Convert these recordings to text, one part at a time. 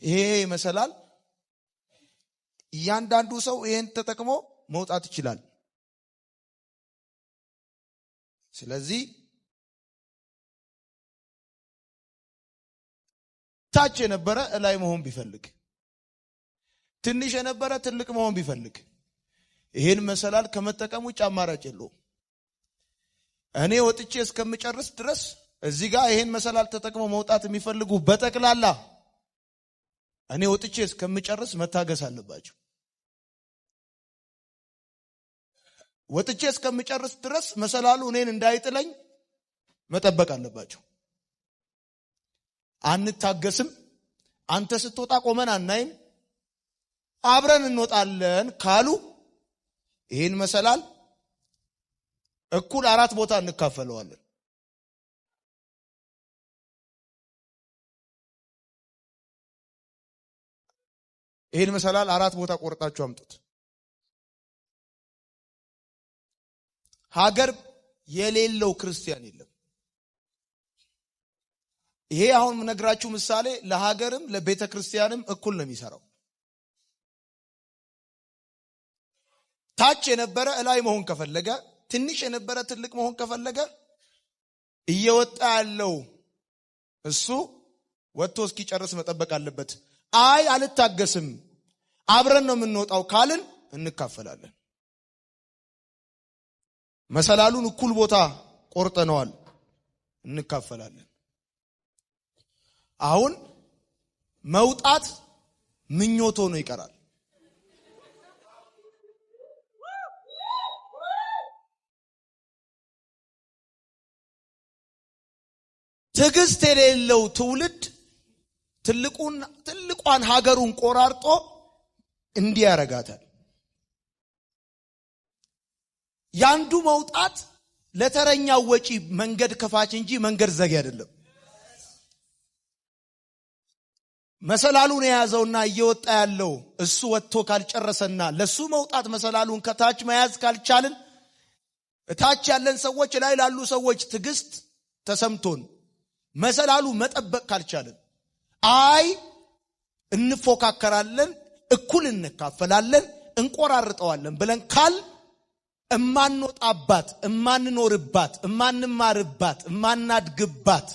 ይሄ መሰላል እያንዳንዱ ሰው ይሄን ተጠቅሞ መውጣት ይችላል። ስለዚህ ታች የነበረ ላይ መሆን ቢፈልግ ትንሽ የነበረ ትልቅ መሆን ቢፈልግ ይሄን መሰላል ከመጠቀም ውጭ አማራጭ የለውም። እኔ ወጥቼ እስከምጨርስ ድረስ እዚህ ጋር ይሄን መሰላል ተጠቅሞ መውጣት የሚፈልጉ በጠቅላላ እኔ ወጥቼ እስከምጨርስ መታገስ አለባቸው። ወጥቼ እስከምጨርስ ድረስ መሰላሉ እኔን እንዳይጥለኝ መጠበቅ አለባቸው። አንታገስም፣ አንተ ስትወጣ ቆመን አናይም፣ አብረን እንወጣለን ካሉ ይሄን መሰላል እኩል 4 ቦታ እንካፈለዋለን። ይሄን መሰላል 4 ቦታ ቆርጣችሁ አምጡት። ሀገር የሌለው ክርስቲያን የለም። ይሄ አሁን ምነግራችሁ ምሳሌ ለሀገርም ለቤተ ክርስቲያንም እኩል ነው የሚሰራው። ታች የነበረ ላይ መሆን ከፈለገ ትንሽ የነበረ ትልቅ መሆን ከፈለገ እየወጣ ያለው እሱ ወጥቶ እስኪጨርስ መጠበቅ አለበት። አይ አልታገስም አብረን ነው የምንወጣው ካልን እንካፈላለን። መሰላሉን እኩል ቦታ ቆርጠነዋል፣ እንካፈላለን። አሁን መውጣት ምኞት ሆኖ ይቀራል። ትዕግስት የሌለው ትውልድ ትልቋን ሀገሩን ቆራርጦ እንዲያረጋታል። ያንዱ መውጣት ለተረኛው ወጪ መንገድ ከፋች እንጂ መንገድ ዘጊ አይደለም። መሰላሉን የያዘውና እየወጣ ያለው እሱ ወጥቶ ካልጨረሰና ለሱ መውጣት መሰላሉን ከታች መያዝ ካልቻልን እታች ያለን ሰዎች ላይ ላሉ ሰዎች ትዕግስት ተሰምቶን መሰላሉ መጠበቅ ካልቻልን አይ እንፎካከራለን፣ እኩል እንካፈላለን፣ እንቆራርጠዋለን ብለን ካል እማንወጣባት፣ እማንኖርባት፣ እማንማርባት፣ እማናድግባት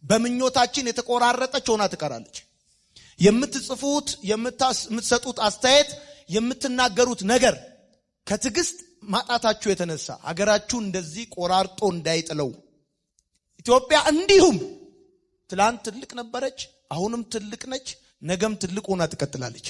በምኞታችን የተቆራረጠች ሆና ትቀራለች። የምትጽፉት የምትሰጡት አስተያየት የምትናገሩት ነገር ከትዕግስት ማጣታችሁ የተነሳ ሀገራችሁ እንደዚህ ቆራርጦ እንዳይጥለው ኢትዮጵያ እንዲሁም ትላንት ትልቅ ነበረች፣ አሁንም ትልቅ ነች፣ ነገም ትልቅ ሆና ትቀጥላለች።